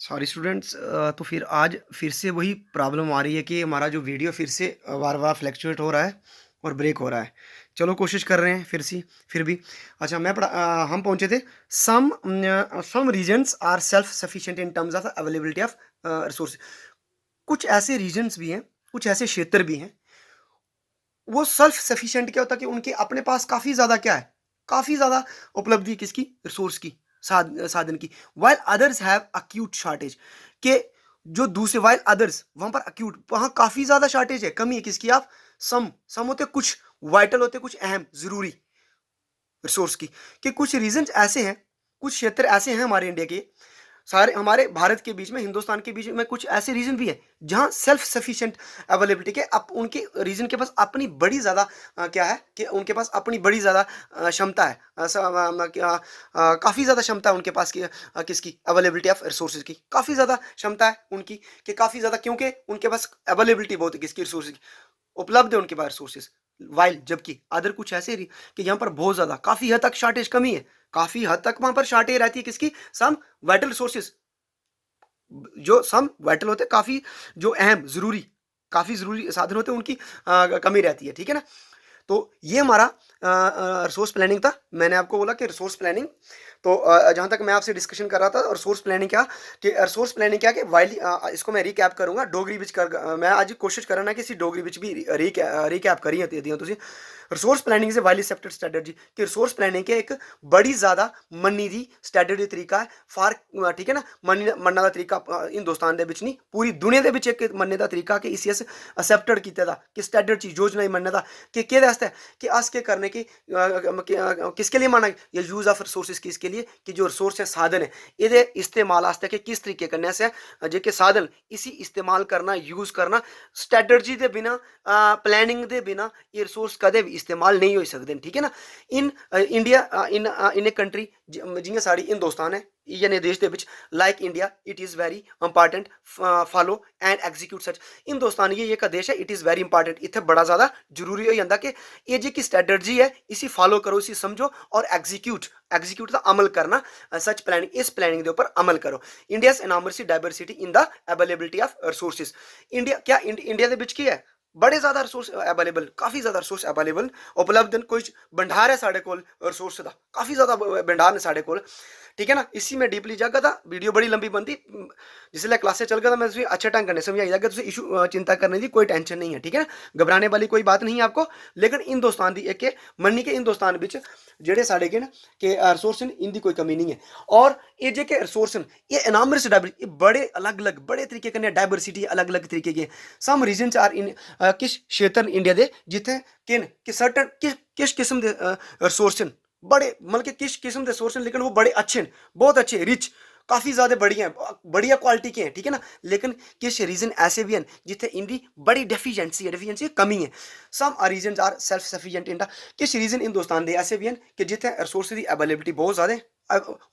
Sorry students, तो फिर आज फिर से वही प्रॉब्लम आ रही है कि हमारा जो वीडियो फिर से बार बार फ्लैक्चुएट हो रहा है और ब्रेक हो रहा है। चलो कोशिश कर रहे हैं फिर भी। अच्छा, हम पहुंचे थे। Some regions are self sufficient in terms of availability of resource. कुछ ऐसे रीजन्स भी हैं, कुछ ऐसे क्षेत्र भी हैं, वो सेल्फ सफिशिएंट क्या होता है कि उनके अपने पास काफ़ी ज़्यादा क्या है, काफ़ी ज़्यादा उपलब्धि किसकी, रिसोर्स की, साधन की। While others have acute shortage, के जो दूसरे, वाइल अदर्स वहां पर अक्यूट, वहां काफ़ी ज़्यादा शॉर्टेज है, कमी है किसकी, आप सम होते कुछ वाइटल होते, कुछ अहम जरूरी रिसोर्स की। कि कुछ रीजन ऐसे हैं, कुछ क्षेत्र ऐसे हैं हमारे इंडिया के, सारे हमारे भारत के बीच में, हिंदुस्तान के बीच में कुछ ऐसे रीजन भी है जहां सेल्फ सफिशिएंट अवेलेबिलिटी के उनके रीजन के पास अपनी बड़ी ज्यादा क्या है कि उनके पास अपनी बड़ी ज्यादा क्षमता है, काफी ज्यादा क्षमता है उनके पास की, किसकी, अवेलेबिलिटी ऑफ रिसोर्सेज की काफी ज्यादा क्षमता है उनकी, कि काफी ज्यादा, क्योंकि उनके पास अवेलेबिलिटी बहुत है किसकी, रिसोर्सेज की, उपलब्ध है उनके पास रिसोर्सेज। वाइल जबकि अदर कुछ ऐसे कि यहाँ पर बहुत ज्यादा, काफी हद तक शॉर्टेज, कमी है, काफी हद तक वहां पर शॉर्टेज रहती है किसकी, सम वाइटल रिसोर्सेज, जो सम वाइटल होते हैं, काफी जो अहम जरूरी, काफी जरूरी साधन होते हैं, उनकी कमी रहती है, ठीक है ना। तो ये हमारा रिसोर्स प्लानिंग था। मैंने आपको बोला कि रिसोर्स प्लानिंग, तो जहाँ तक मैं आपसे डिस्कशन कर रहा था, रिसोर्स प्लानिंग क्या, कि रिसोर्स प्लानिंग क्या, कि वाइली इसको मैं रिकैप करूंगा डोगरी विच कर, मैं आज कोशिश कर रहा ना कि इसी डोगरी विच भी रिकैप करी दिया तुझे। रिसोर्स प्लानिंग से वाइली एक्सेप्टेड स्ट्रेटजी, कि रिसोर्स प्लानिंग के एक बड़ी ज्यादा मन्नी दी स्ट्रेटजी तरीका है फार, ठीक है ना, मनने का तरीका हिंदुस्तान दे विच नहीं, पूरी दुनिया दे विच एक मनने का तरीका कि इसी अस एक्सेप्टेड कीता दा, कि स्ट्रेटजी योजना ही मनने दा, कि केदे आस्ते, कि अस के करने की किसके लिए माना, या यूज ऑफ रिसोर्सेज किसके लिए, कि जो रिसोर्स है, साधन है, ये इस्तेमाल आस्ते कि किस तरीके करने से जेके साधन इसी इस्तेमाल करना, यूज करना, स्ट्रेटजी के बिना, प्लानिंग के बिना ये रिसोर्स कदे भी इस्तेमाल नहीं हो सकते, ठीक है ना। In India in a country जियां साड़ी हिंदुस्तान है, यानी देश के विच, like India it is very important follow and execute such. Hindustan ये एक देश है, इट इज़ वेरी इंपॉर्टेंट, इतने बड़ा ज़्यादा जरूरी हो जाता कि ये जी स्ट्रेटजी है, इसी फॉलो करो, इसी समझो और एग्जीक्यूट का अमल करना, सच प्लानिंग, इस प्लानिंग के ऊपर अमल करो। India enormous diversity in the availability of resources. India क्या, इंडिया के विच की है, बड़े ज्यादा रिसोर्स अवेलेबल, काफी ज्यादा रिसोर्स अवेलेबल उपलब्ध, कोई भंडार है साढ़े को रिसोर्स का, काफी ज्यादा भंडार ने साढ़े को, ठीक है ना। इसी में डीपली जागा था, वीडियो बड़ी लंबी बनती, जिसलिए क्लासे चल गया था, मैं अच्छे ढंग करने समझाई जाएगा, तुझे इशू चिंता करने की कोई टेंशन नहीं है, ठीक है ना, घबराने वाली कोई बात नहीं है आपको। लेकिन हिंदुस्तान की एक मन्नी के हिंदुस्तान विच जेडे साढ़े के ना कि रिसोर्स इनकी कोई कमी नहीं है, और ये जे के रिसोर्स ये एनामरस डाइवर्सिटी, बड़े अलग अलग, बड़े तरीके कन्नै डाइवर्सिटी अलग अलग तरीके के, सम रीजन आर इन, किश क्षेत्र इंडिया दे जिथे किन कि सर्टन किश किस्म के रिसोर्स बड़े, मतलब कि किस किस्म के सोर्स हैं, लेकिन वो बड़े अच्छे हैं, बहुत अच्छे, रिच, काफी ज्यादा बढ़िया हैं, बढ़िया क्वालिटी के हैं, ठीक है ना। लेकिन किस रीजन ऐसे भी हैं जिथे इनकी बड़ी डेफिशिएंसी कमी है। Some reason are self sufficient in the, किस रीजन हिंदुस्तान दे ऐसे भी हैं कि जिथे रिसोर्स की अवेलेबिलिटी बहुत ज्यादा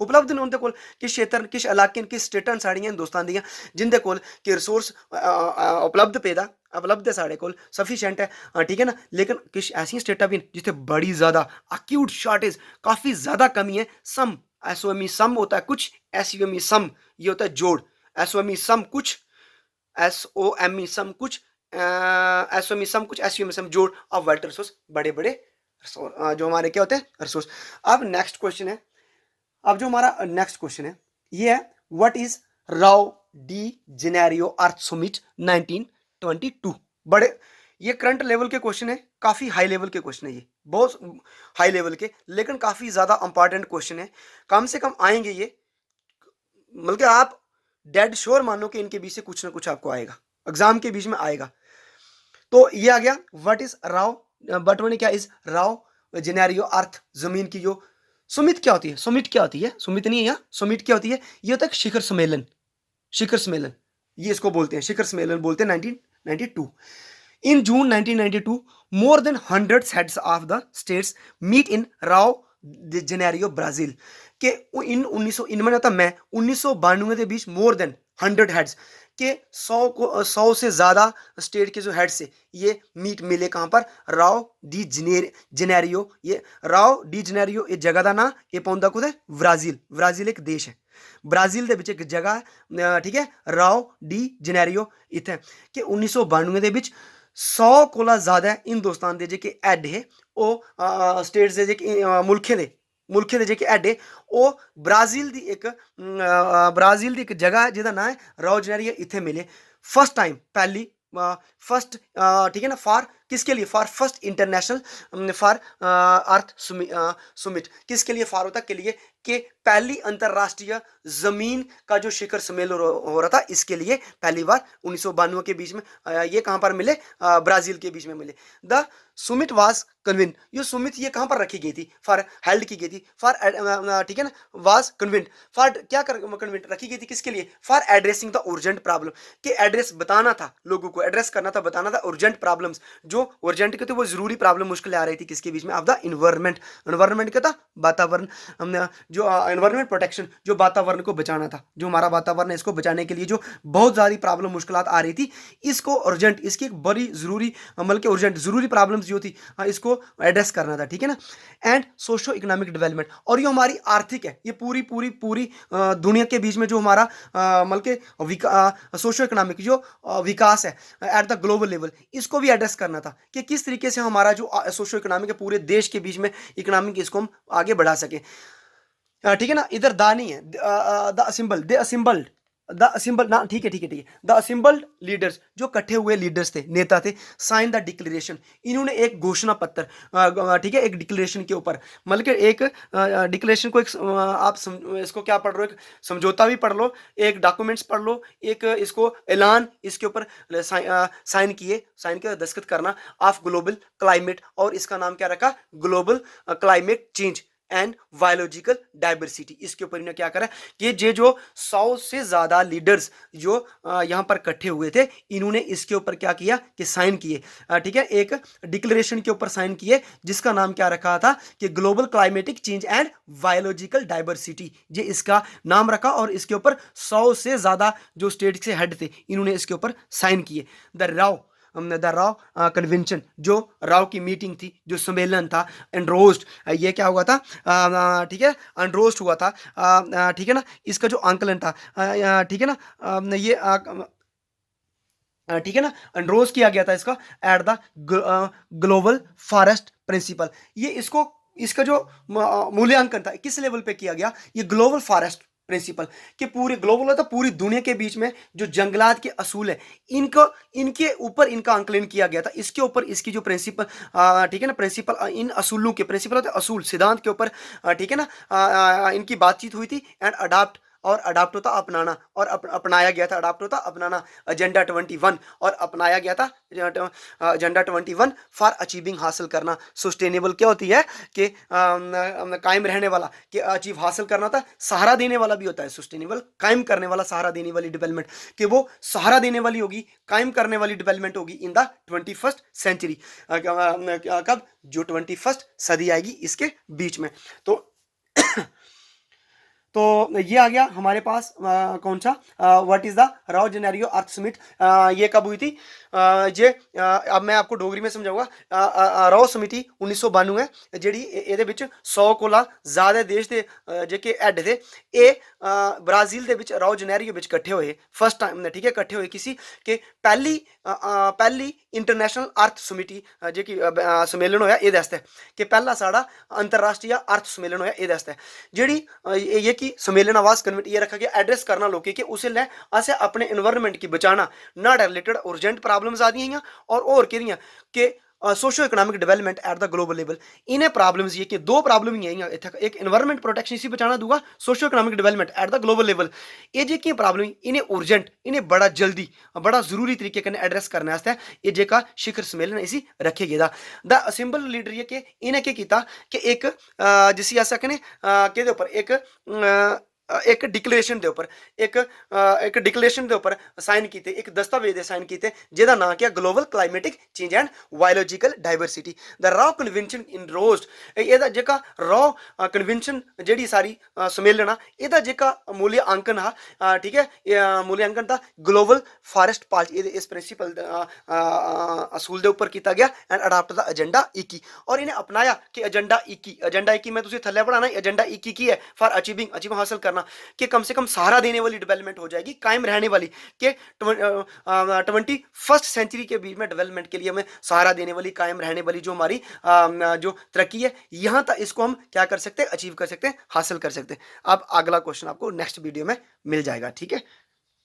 उपलब्ध ने उनके कोल, किस क्षेत्र, किस इलाके, किस स्टेटां साड़ियां हिंदुस्तान दियां जिंदे कोल कि रिसोर्स उपलब्ध पेदा, उपलब्ध है साढ़े को, सफिशिएंट है, ठीक है ना। लेकिन किश ऐसी स्टेटां भी हैं जिथे बड़ी ज्यादा अक्यूट शॉर्टेज, काफी ज्यादा कमी है। सम, एसओएमई सम होता है कुछ, एसयूएमई सम ये होता है जोड़, एसओएमई सम कुछ, एसओएमई सम कुछ, एसओएमई सम कुछ, एसयूएमई सम जोड़ ऑफ वाइटल रिसोर्स, बड़े बड़े जो हमारे क्या होते हैं रिसोर्स। अब नेक्स्ट क्वेश्चन है, अब जो हमारा नेक्स्ट क्वेश्चन है ये है, what is Rao de Janeiro earth summit 1922। बड़े, ये करंट लेवल के क्वेश्चन है, काफी हाई लेवल के क्वेश्चन है, ये बहुत हाई लेवल के, लेकिन काफी ज्यादा इंपॉर्टेंट क्वेश्चन है, कम से कम आएंगे ये, मतलब आप डेड श्योर मानो कि इनके बीच से कुछ ना कुछ आपको आएगा, एग्जाम के बीच में आएगा। तो ये आ गया, व्हाट इज राव, बटवन क्या इज राव जेनेरियो अर्थ, जमीन की जो सुमित क्या होती है, सुमित क्या होती है, सुमित नहीं है यहाँ, सुमित क्या होती है, ये होता है शिखर सम्मेलन, शिखर सम्मेलन, ये इसको बोलते हैं, शिखर सम्मेलन बोलते हैं 1992। In June 1992 more than 100 heads of the states meet in Rio Janeiro Brazil, के इन 1992 में 1992 के बीच मोर देन 100 हेड्स के 100 से ज़्यादा स्टेट के जो हेड्स से ये मीट मिले कहाँ पर राओ डी जनेरियो। ये राओ डी जनेरियो ये जगह का ना ये पौंदा कुछ ब्राजील। ब्राजील एक देश है, ब्राजील ਦੇ ਵਿੱਚ ਇੱਕ ਜਗ੍ਹਾ ਹੈ, ਠੀਕ ਹੈ ਰਾਓ ਡੀ ਜਨੈਰੀਓ ਇੱਥੇ ਕਿ 1992 ਦੇ ਵਿੱਚ 100 ਕੋਲਾ ਜ਼ਿਆਦਾ ਹਿੰਦੁਸਤਾਨ ਦੇ ਜਿਹੜੇ ਹੈਡ ਹੈ ਉਹ ਸਟੇਟਸ ਦੇ ਜਿਹੜੇ ਮੁਲਕੇ ਦੇ ਜਿਹੜੇ ਹੈਡ ਹੈ ਉਹ ਬ੍ਰਾਜ਼ੀਲ ਦੀ ਇੱਕ ਜਗ੍ਹਾ ਹੈ ਜਿਹਦਾ ਨਾਮ ਹੈ ਰਾਓ ਜਨੈਰੀਓ ਇੱਥੇ ਮਿਲੇ फर्स्ट टाइम पहली फर्स्ट ठीक है ना फॉर किसके लिए for first international for earth Sumit किसके लिए फॉर होता के लिए कि पहली अंतरराष्ट्रीय जमीन का जो शिखर सम्मेलन हो रहा था इसके लिए पहली बार 1992 के बीच में ये कहाँ पर मिले ब्राजील के बीच में मिले। द सुमिट वाज कन्विन ये सुमित ये कहाँ पर रखी गई थी फॉर हेल्ड की गई थी फॉर ठीक है ना वाज कन्विंट फॉर क्या कन्विंट रखी गई थी किसके लिए for addressing the urgent problem के एड्रेस बताना था लोगों को एड्रेस करना था बताना था urgent प्रॉब्लम्स जो urgent के थे वो जरूरी प्रॉब्लम मुश्किल आ रही थी किसके बीच में ऑफ द इन्वायरमेंट का था वातावरण जो एनवायरमेंट प्रोटेक्शन जो वातावरण को बचाना था जो हमारा वातावरण है इसको बचाने के लिए जो बहुत सारी प्रॉब्लम मुश्किलात आ रही थी इसको अर्जेंट इसकी एक बड़ी जरूरी अमल के अर्जेंट जरूरी प्रॉब्लम्स जो थी इसको एड्रेस करना था ठीक है ना। एंड सोशो इकोनॉमिक डेवलपमेंट और ये हमारी आर्थिक है ये पूरी दुनिया के बीच में जो हमारा मतलब के सोशो इकोनॉमिक जो विकास है एट द ग्लोबल लेवल इसको भी एड्रेस करना था कि किस तरीके से हमारा जो सोशो इकोनॉमिक है पूरे देश के बीच में इकोनॉमिक इसको हम आगे बढ़ा सके ठीक है ना। इधर दा नहीं है द असिम्बल्ड ना ठीक है द असिम्बल्ड लीडर्स जो इकट्ठे हुए लीडर्स थे नेता थे साइन द डिक्लेरेशन इन्होंने एक घोषणा पत्र ठीक है एक डिक्लेरेशन के ऊपर मतलब कि एक डिक्लेरेशन को एक आप इसको क्या पढ़ रहे हो एक समझौता भी पढ़ लो एक डॉक्यूमेंट्स पढ़ लो एक इसको ऐलान इसके ऊपर साइन के दस्तखत करना ऑफ ग्लोबल क्लाइमेट और इसका नाम क्या रखा global climate change and biological diversity इसके ऊपर इन्होंने क्या करा कि ये जो 100 से ज़्यादा लीडर्स जो यहाँ पर इकट्ठे हुए थे इन्होंने इसके ऊपर क्या किया कि साइन किए ठीक है एक डिक्लेरेशन के ऊपर साइन किए जिसका नाम क्या रखा था कि global climatic change and biological diversity ये इसका नाम रखा और इसके ऊपर 100 से ज़्यादा जो स्टेट से हेड थे इन्होंने इसके ऊपर साइन किए। द राव कन्वेंशन जो राव की मीटिंग थी जो सम्मेलन था एंड्रोस्ट ये क्या हुआ था ठीक है एंड्रोस्ट हुआ था ठीक है ना इसका जो आंकलन था ठीक है ना ये ठीक है ना एंड्रोस किया गया था इसका at the global forest principle ये इसका जो मूल्यांकन था किस लेवल पे किया गया ये ग्लोबल फॉरेस्ट प्रिंसिपल कि पूरे ग्लोबल था पूरी दुनिया के बीच में जो जंगलात के असूल है इनके ऊपर इनका आंकलन किया गया था इसके ऊपर इसकी जो प्रिंसिपल ठीक है ना प्रिंसिपल इन असूलों के प्रिंसिपल होते असूल सिद्धांत के ऊपर ठीक है ना इनकी बातचीत हुई थी एंड अडाप्ट होता अपनाना और अपनाया गया था अडाप्ट होता अपनाना एजेंडा 21 और अपनाया गया था एजेंडा 21 फॉर अचीविंग हासिल करना सस्टेनेबल क्या होती है कि कायम रहने वाला कि अचीव हासिल करना था सहारा देने वाला भी होता है सस्टेनेबल कायम करने वाला सहारा देने वाली डेवलपमेंट कि वो सहारा देने वाली होगी कायम करने वाली डेवलपमेंट होगी इन द 21st सेंचुरी कब जो 21st सदी आएगी इसके बीच में तो ये आ गया हमारे पास कौन सा what is the Rao Janeiro earth summit ये कब हुई थी जे अब मैं आपको डोगरी में समझाऊंगा राव समिति 1992 है ਜਿਹੜੀ ਇਹਦੇ ਵਿੱਚ 100 ਕੋਲਾ ਜ਼ਿਆਦਾ ਦੇਸ਼ ਦੇ ਜਿਹੜੇ ਹੈਡ थे ਇਹ ब्राजील ਦੇ ਵਿੱਚ ਰਾव ਜਨੈਰੀਓ ਵਿੱਚ ਇਕੱਠੇ ਹੋਏ फर्स्ट टाइम ठीक है इकट्ठे हुए किसी के पहली इंटरनेशनल अर्थ समिति जेकी सम्मेलन होया ये दसदा कि पहला साड़ा अंतरराष्ट्रीय अर्थ सम्मेलन होया ये दसदा जेड़ी ये की सम्मेलन आवाज कन्वेंट ये रखा गया एड्रेस करना लोग कि उसे ले असें अपने एनवायरनमेंट की बचाना ना रिलेटेड urgent प्रॉब्लम्स आ दी और कि socio economic development at the global level इन्हें प्रॉब्लम्स ये कि दो प्रॉब्लम ही है एक एनवायरनमेंट प्रोटेक्शन इसी बचाना दूंगा socio economic development at the global level ये जे की प्रॉब्लम इन्हें urgent इन्हें बड़ा जल्दी बड़ा जरूरी तरीके कन्नै एड्रेस करने वास्ते ये जेका शिखर सम्मेलन इसी रखे गेदा द असेंबल लीडर ये कि इन्हें क्या किया कि एक जिसी अस आखने के ऊपर एक एक डिक्लेरेशन के उपर एक डिक्लेरेशन के उपर साइन किए, एक दस्तावेज दे साइन किए जिहदा नाम क्या global climatic change and biological diversity the रॉ कन्वेंशन इन रोज। ਇਹਦਾ जेका रॉ कन्वेंशन ਜਿਹੜੀ सारी सम्मेलन आ ਇਹਦਾ जेका मूल्यांकन हा ठीक है मूल्यांकन था ग्लोबल फॉरेस्ट पॉलिसी इस प्रिंसीपल असूल के उपर किया गया एंड अडाप्ट द एजेंडा 21 और इन्हें अपनाया कि एजेंडा 21 मैं तुझे थल्ले पढ़ाना एजेंडा 21 की है फॉर अचीव हासिल करना कि कम से कम सहारा देने वाली डेवलपमेंट हो जाएगी, कायम रहने वाली कि 21st सेंचुरी के बीच में डेवलपमेंट के लिए हमें सहारा देने वाली, कायम रहने वाली जो हमारी जो तरक्की है यहाँ तक इसको हम क्या कर सकते हैं, अचीव कर सकते हैं, हासिल कर सकते हैं। अब अगला क्वेश्चन आपको नेक्स्ट वीडियो में मिल जाएगा, ठीक है।